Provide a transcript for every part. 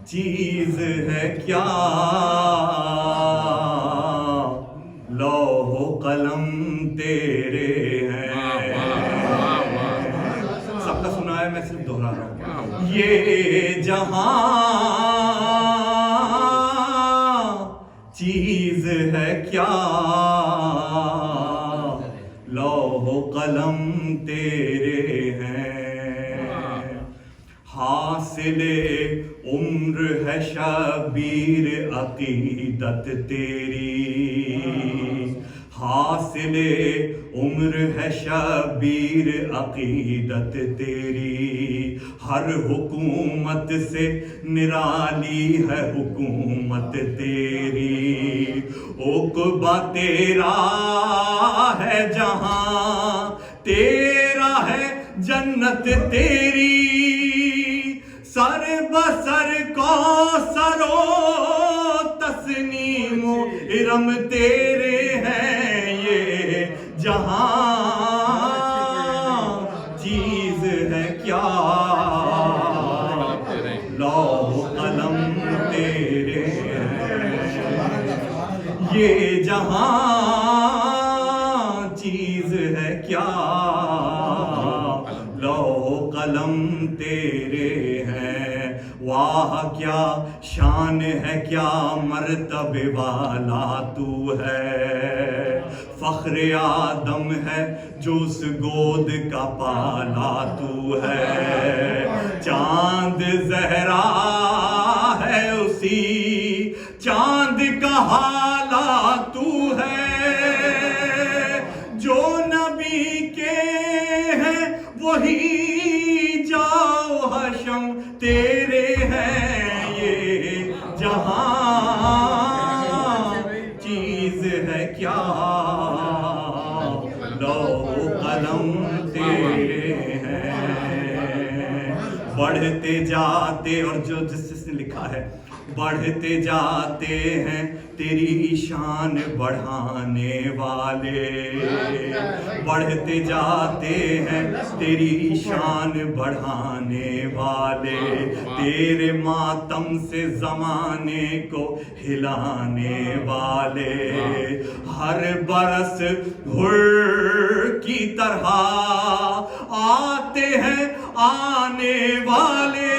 چیز ہے کیا لوح و قلم تیرے ہیں. سب کا سنا ہے, میں صرف دہرا رہا ہوں. یہ جہاں چیز ہے کیا لوح و قلم تیرے ہیں. حاصل عمر ہے شبیر عقیدت تیری, حاصل عمر ہے شبیر عقیدت تیری. ہر حکومت سے نرالی ہے حکومت تیری. عقبہ تیرا ہے جہاں تیرا ہے جنت تیری. سر بسر کوثر و تسنیم و ارم تیرے ہیں. یہ جہاں چیز ہے کیا لوح و قلم تیرے ہیں. یہ جہاں چیز ہے کیا لوح و قلم تیرے ہیں. واہ کیا شان ہے کیا مرتبے والا تو ہے. فخر آدم ہے جو اس گود کا پالا تو ہے. چاند زہرا ہے اسی چاند کا حالا تو ہے. جو نبی کے ہیں وہی جاؤ حشم تیرے ہیں. یہ جہاں چیز ہے کیا لوح و قلم تیرے ہیں. بڑھتے جاتے, اور جو جس نے لکھا ہے, بڑھتے جاتے ہیں تیری شان بڑھانے والے. بڑھتے جاتے ہیں تیری شان بڑھانے والے. تیرے ماتم سے زمانے کو ہلانے والے. ہر برس گھر کی طرح آتے ہیں آنے والے.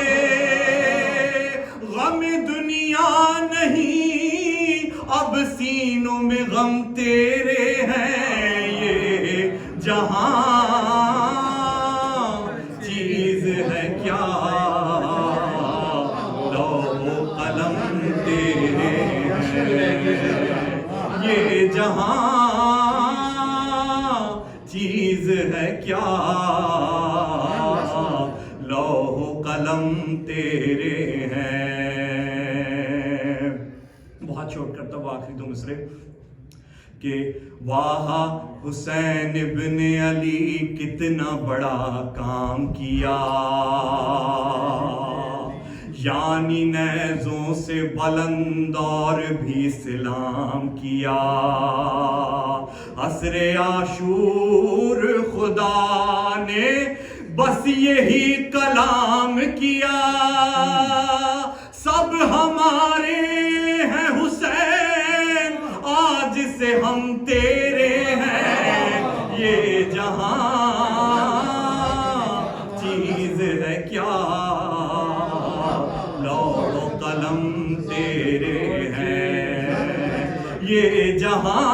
غم دنیا نہیں اب سینوں میں غم تیرے ہیں. یہ جہاں چیز ہے کیا لوح و قلم تیرے ہیں. یہ جہاں چیز ہے کیا لوح و قلم تیرے ہیں. بہت شوٹ کرتا ہوں آخری دو مصرے کہ واہ حسین ابن علی کتنا بڑا کام کیا. یعنی نیزوں سے بلند اور بھی سلام کیا. عصر عاشور خدا نے بس یہی کلام کیا. سب ہمارے ہیں حسین آج سے ہم تیرے ہیں. یہ جہاں چیز ہے کیا لوح و قلم تیرے ہیں. یہ جہاں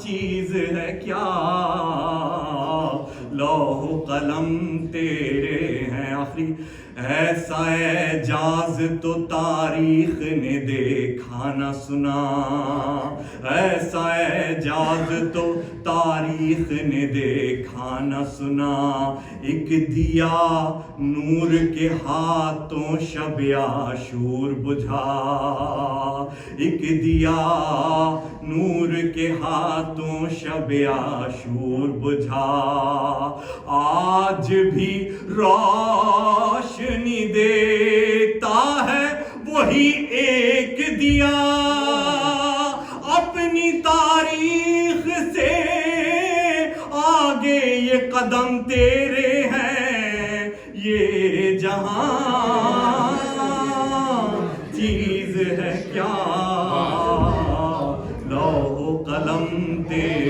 چیز ہے کیا لوح و قلم تیرے ہیں. آخری ایسا اعجاز تو تاریخ نے دیکھا نہ سنا. ایسا اعجاز تو تاریخ نے دیکھا نہ سنا. ایک دیا نور کے ہاتھوں شب عاشور بجھا. ایک دیا نور کے ہاتھوں شب عاشور بجھا. آج بھی روشنی دیتا ہے وہی ایک دیا. اپنی تاریخ سے آگے یہ قدم تیرے ہیں، یہ جہاں چیز ہے کیا، لوح و قلم تیرے